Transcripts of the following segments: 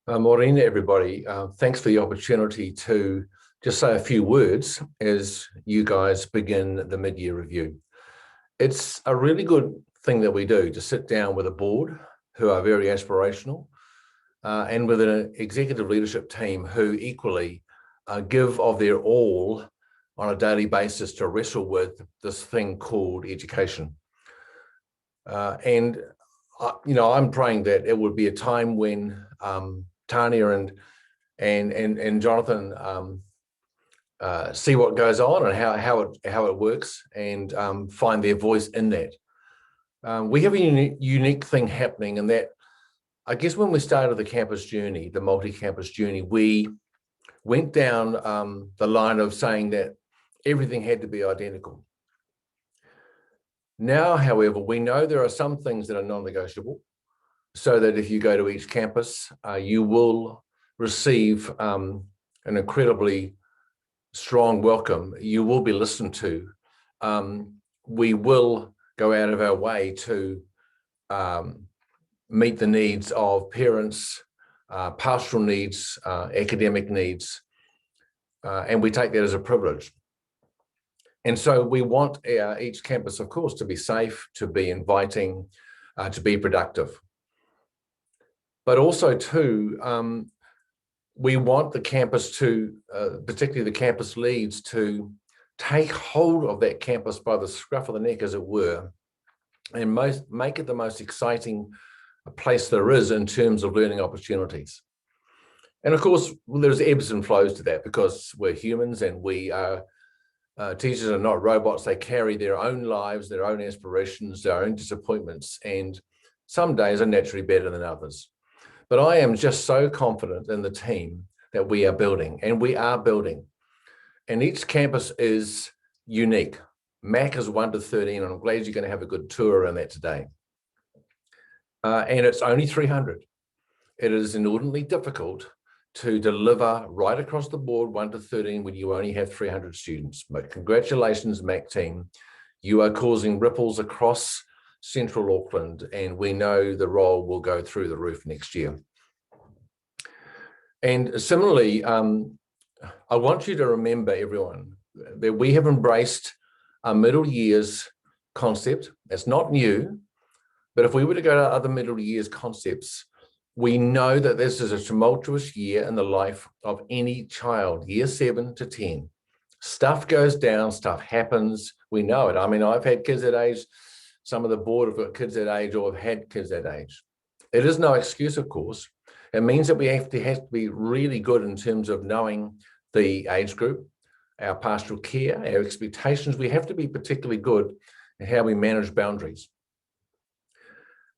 Morena, everybody. Thanks for the opportunity to just say a few words as you guys begin the mid-year review. It's a really good thing that we do to sit down with a board who are very aspirational and with an executive leadership team who equally give of their all on a daily basis to wrestle with this thing called education. I'm praying that it would be a time when Tania and Jonathan see what goes on and how it works and find their voice in that. We have a unique thing happening in that, I guess when we started the campus journey, the multi-campus journey, we went down the line of saying that everything had to be identical. Now, however, we know there are some things that are non-negotiable, so that if you go to each campus, you will receive an incredibly strong welcome. You will be listened to. We will go out of our way to meet the needs of parents, pastoral needs, academic needs, and we take that as a privilege. And so we want each campus, of course, to be safe, to be inviting, to be productive. But also too, we want the campus to, particularly the campus leads, to take hold of that campus by the scruff of the neck, as it were, and make it the most exciting place there is in terms of learning opportunities. And of course, there's ebbs and flows to that because we're humans and we are, teachers are not robots. They carry their own lives, their own aspirations, their own disappointments, and some days are naturally better than others. But I am just so confident in the team that we are building, and we are building. And each campus is unique. Mac is 1 to 13, and I'm glad you're going to have a good tour around that today. And it's only 300. It is inordinately difficult to deliver right across the board 1 to 13 when you only have 300 students. But congratulations, Mac team. You are causing ripples across Central Auckland, and we know the role will go through the roof next year. And similarly, I want you to remember, everyone, that we have embraced a middle years concept. It's not new, but if we were to go to other middle years concepts, we know that this is a tumultuous year in the life of any child, year 7 to 10. Stuff goes down, stuff happens. We know it. I mean, I've had kids that age. Some of the board have got kids that age or have had kids that age. It is no excuse, of course. It means that we have to be really good in terms of knowing the age group, our pastoral care, our expectations. We have to be particularly good in how we manage boundaries.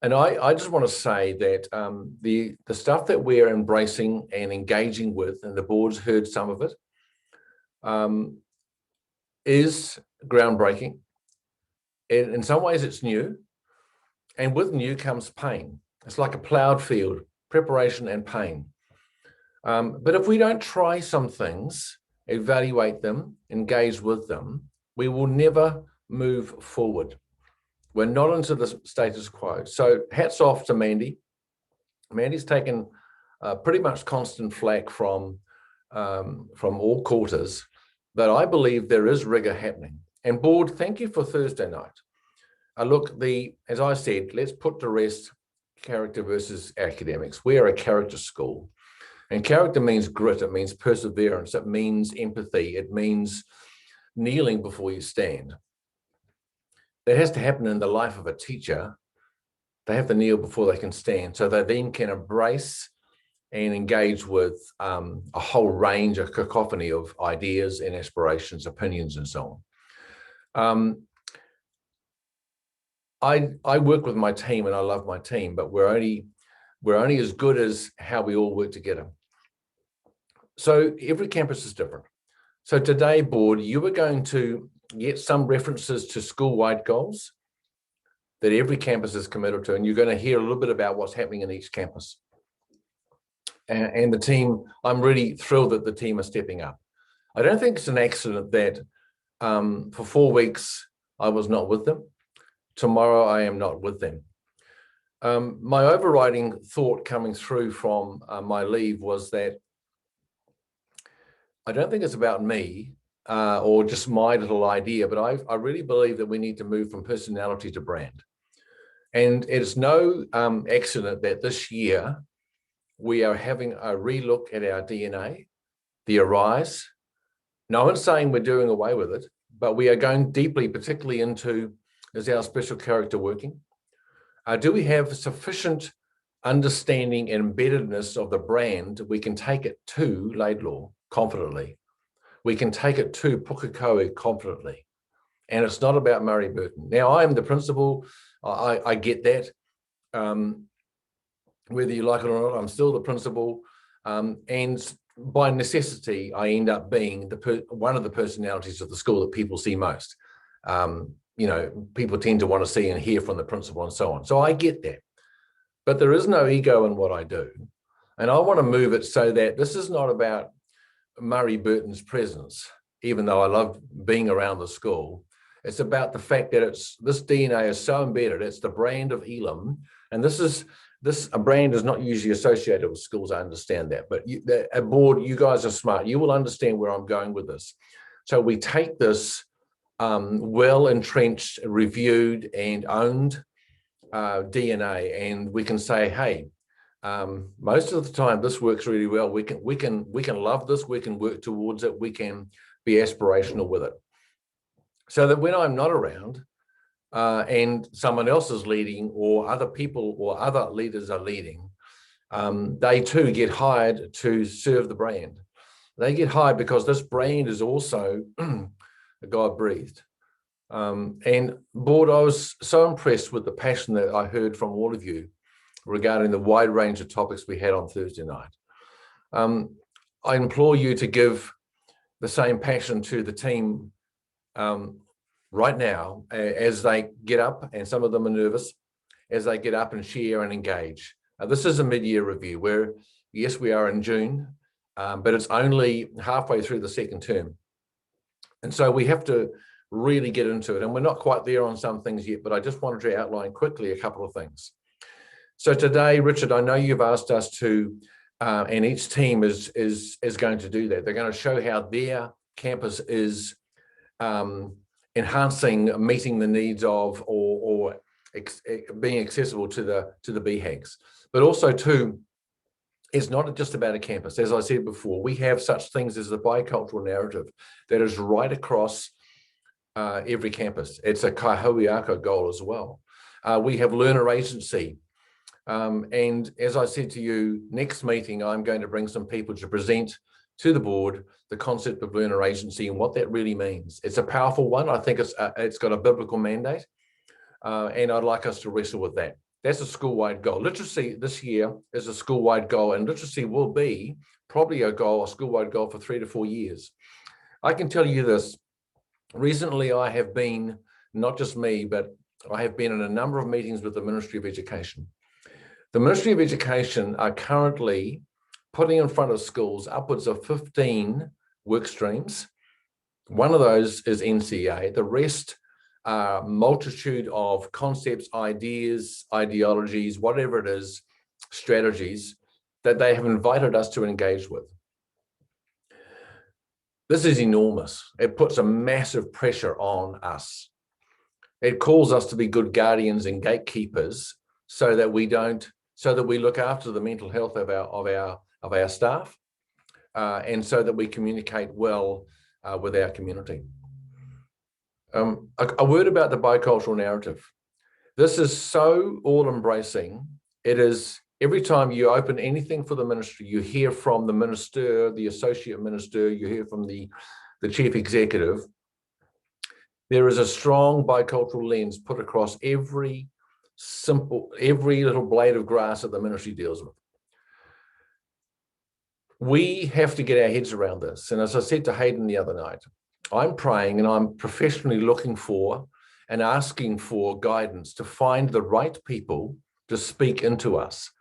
And I just want to say that the stuff that we're embracing and engaging with, and the board's heard some of it, is groundbreaking. In some ways, it's new. And with new comes pain. It's like a plowed field, preparation and pain. But if we don't try some things, evaluate them, engage with them, we will never move forward. We're not into the status quo. So hats off to Mandy. Mandy's taken pretty much constant flack from all quarters, but I believe there is rigor happening. And board, thank you for Thursday night. Look, as I said, let's put to rest character versus academics. We are a character school. And character means grit, it means perseverance, it means empathy, it means kneeling before you stand. That has to happen in the life of a teacher. They have to kneel before they can stand, so they then can embrace and engage with a whole range, a cacophony of ideas and aspirations, opinions, and so on. I work with my team and I love my team, but we're only as good as how we all work together. So every campus is different. So today, board, you are going to get some references to school-wide goals that every campus is committed to, and you're going to hear a little bit about what's happening in each campus. And the team, I'm really thrilled that the team is stepping up. I don't think it's an accident that for 4 weeks I was not with them. Tomorrow I am not with them. My overriding thought coming through from my leave was that I don't think it's about me or just my little idea, but I really believe that we need to move from personality to brand. And it's no accident that this year we are having a relook at our DNA, the Arise. No one's saying we're doing away with it, but we are going deeply, particularly into, is our special character working? Do we have sufficient understanding and embeddedness of the brand? We can take it to Laidlaw confidently. We can take it to Pukekohe confidently. And it's not about Murray Burton. Now, I am the principal. I get that. Whether you like it or not, I'm still the principal. And by necessity, I end up being one of the personalities of the school that people see most. People tend to want to see and hear from the principal and so on. So I get that. But there is no ego in what I do. And I want to move it so that this is not about Murray Burton's presence, even though I love being around the school. It's about the fact that this DNA is so embedded. It's the brand of Elam. And a brand is not usually associated with schools. I understand that. But at board, you guys are smart. You will understand where I'm going with this. So we take this well-entrenched, reviewed, and owned DNA, and we can say, hey, most of the time this works really well. We can love this. We can work towards it. We can be aspirational with it, so that when I'm not around and someone else is leading, or other people or other leaders are leading, they too get hired to serve the brand. They get hired because this brand is also God-breathed. And board, I was so impressed with the passion that I heard from all of you regarding the wide range of topics we had on Thursday night. I implore you to give the same passion to the team right now as they get up, and some of them are nervous, as they get up and share and engage. This is a mid-year review where, yes, we are in June, but it's only halfway through the second term. And so we have to really get into it. And we're not quite there on some things yet, but I just wanted to outline quickly a couple of things. So today, Richard, I know you've asked us to, and each team is going to do that. They're going to show how their campus is enhancing, meeting the needs of, or being accessible to the BHAGs. But also too, it's not just about a campus. As I said before, we have such things as the bicultural narrative that is right across every campus. It's a Kaihuiaka goal as well. We have learner agency. And as I said to you, next meeting, I'm going to bring some people to present to the board the concept of learner agency and what that really means. It's a powerful one. I think it's got a biblical mandate, and I'd like us to wrestle with that. That's a school-wide goal. Literacy this year is a school-wide goal, and literacy will be probably a school-wide goal for 3 to 4 years. I can tell you this. Recently, I have been, not just me, but I have been in a number of meetings with the Ministry of Education. The Ministry of Education are currently putting in front of schools upwards of 15 work streams. One of those is NCA. The rest are multitude of concepts, ideas, ideologies, whatever it is, strategies that they have invited us to engage with. This is enormous. It puts a massive pressure on us. It calls us to be good guardians and gatekeepers so that we look after the mental health of our staff, and so that we communicate well with our community. A word about the bicultural narrative. This is so all-embracing. It is, every time you open anything for the ministry, you hear from the minister, the associate minister, you hear from the chief executive. There is a strong bicultural lens put across every little blade of grass that the ministry deals with. We have to get our heads around this. And as I said to Hayden the other night, I'm praying and I'm professionally looking for and asking for guidance to find the right people to speak into us.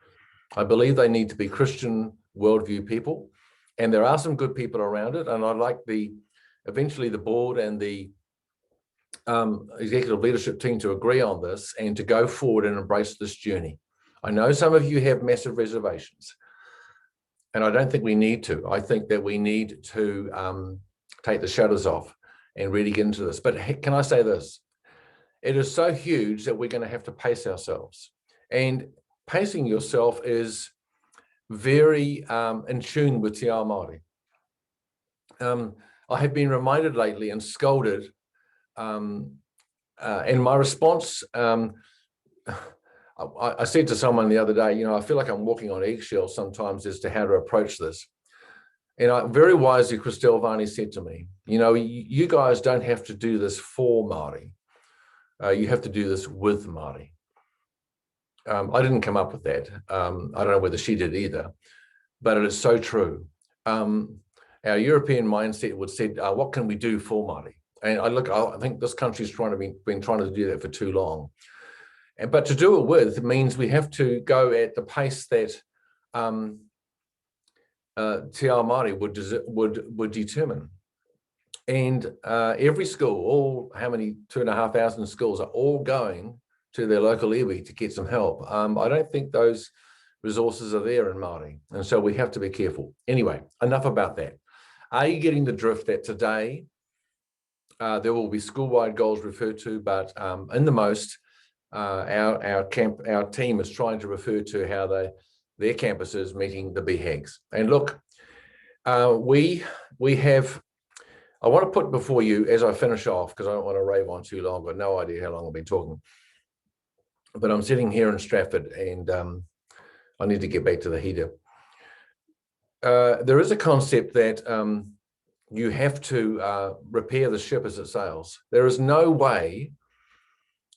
I believe they need to be Christian worldview people, and there are some good people around it. And I'd like eventually the board and the executive leadership team to agree on this and to go forward and embrace this journey. I know some of you have massive reservations, and I don't think we need to. I think that we need to take the shutters off and really get into this. But can I say this? It is so huge that we're going to have to pace ourselves. And pacing yourself is very in tune with Te Ao Māori. I have been reminded lately and scolded, and my response, I said to someone the other day, I feel like I'm walking on eggshells sometimes as to how to approach this. And very wisely, Christelle Varney said to me, you guys don't have to do this for Māori. You have to do this with Māori. I didn't come up with that. I don't know whether she did either, but it is so true. Our European mindset would say, what can we do for Māori? And I think this country's been trying to do that for too long. But to do it with means we have to go at the pace that Te Ao Māori would determine. And every school, how many 2,500 schools are all going to their local iwi to get some help. I don't think those resources are there in Māori. And so we have to be careful. Anyway, enough about that. Are you getting the drift that today there will be school-wide goals referred to, but in the most, our team is trying to refer to how their campus is meeting the BHAGs. And look, we have, I want to put before you as I finish off, because I don't want to rave on too long. I've got no idea how long I've been talking, but I'm sitting here in Stratford and I need to get back to the heater. There is a concept that you have to repair the ship as it sails. There is no way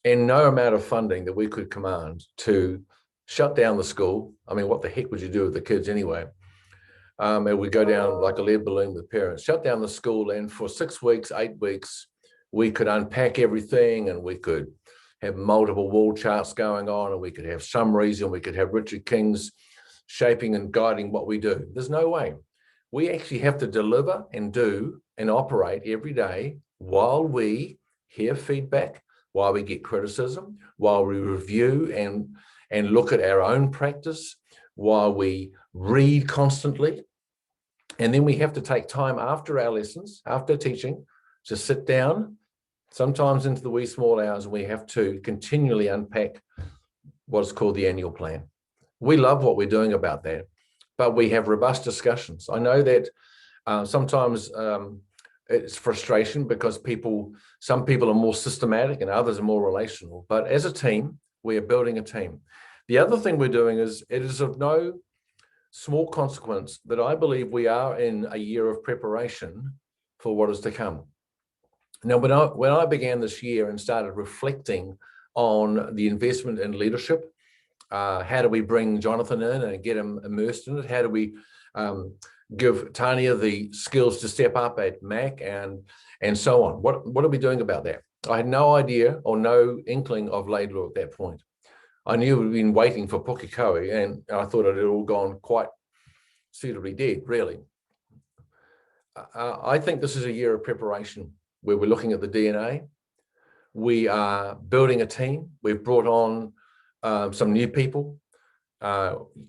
and no amount of funding that we could command to shut down the school. I mean, what the heck would you do with the kids anyway? And we go down like a lead balloon with parents, shut down the school, and for 6 weeks, 8 weeks, we could unpack everything, and we could have multiple wall charts going on, and we could have summaries, and we could have Richard King's shaping and guiding what we do. There's no way. We actually have to deliver and do and operate every day while we hear feedback, while we get criticism, while we review and look at our own practice, while we read constantly. And then we have to take time after our lessons, after teaching, to sit down, sometimes into the wee small hours, and we have to continually unpack what's called the annual plan. We love what we're doing about that, but we have robust discussions. I know that sometimes it's frustration because some people are more systematic and others are more relational, but as a team, we are building a team. The other thing we're doing is, it is of no small consequence that I believe we are in a year of preparation for what is to come. Now, when I began this year and started reflecting on the investment in leadership, how do we bring Jonathan in and get him immersed in it? How do we give Tania the skills to step up at MAC and so on? What are we doing about that? I had no idea or no inkling of Laidlaw at that point. I knew we'd been waiting for Pukekohe, and I thought it had all gone quite suitably dead, really. I think this is a year of preparation where we're looking at the DNA. We are building a team. We've brought on some new people.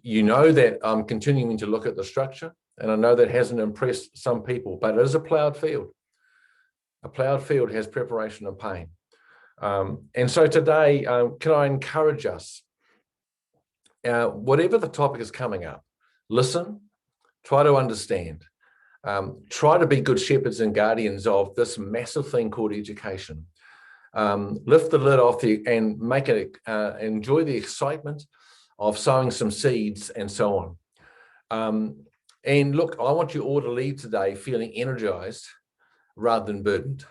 You know that I'm continuing to look at the structure, and I know that hasn't impressed some people, but it is a ploughed field. A ploughed field has preparation and pain. And so today, can I encourage us, whatever the topic is coming up, listen, try to understand, try to be good shepherds and guardians of this massive thing called education. Lift the lid off and make it, enjoy the excitement of sowing some seeds and so on. And look, I want you all to leave today feeling energized rather than burdened.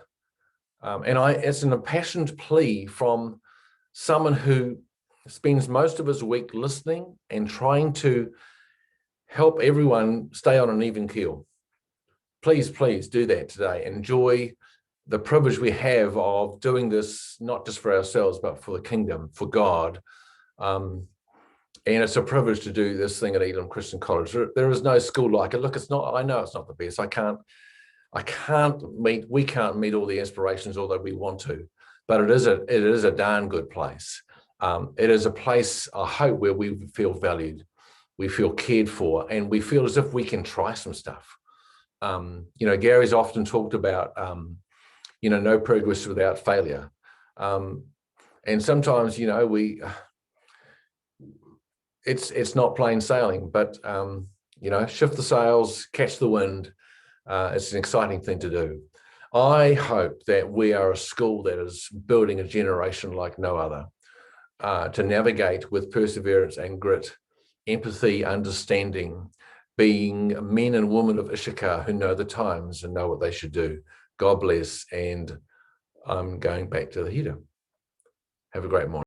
It's an impassioned plea from someone who spends most of his week listening and trying to help everyone stay on an even keel. Please, please do that today. Enjoy the privilege we have of doing this, not just for ourselves, but for the kingdom, for God. And it's a privilege to do this thing at Elam Christian College. There is no school like it. Look, I know it's not the best. We can't meet all the aspirations, although we want to, but it is a darn good place. It is a place, I hope, where we feel valued, we feel cared for, and we feel as if we can try some stuff. Gary's often talked about, no progress without failure. And sometimes, it's not plain sailing, but, shift the sails, catch the wind. It's an exciting thing to do. I hope that we are a school that is building a generation like no other, to navigate with perseverance and grit, empathy, understanding, being men and women of Issachar who know the times and know what they should do. God bless, and I'm going back to the heater. Have a great morning.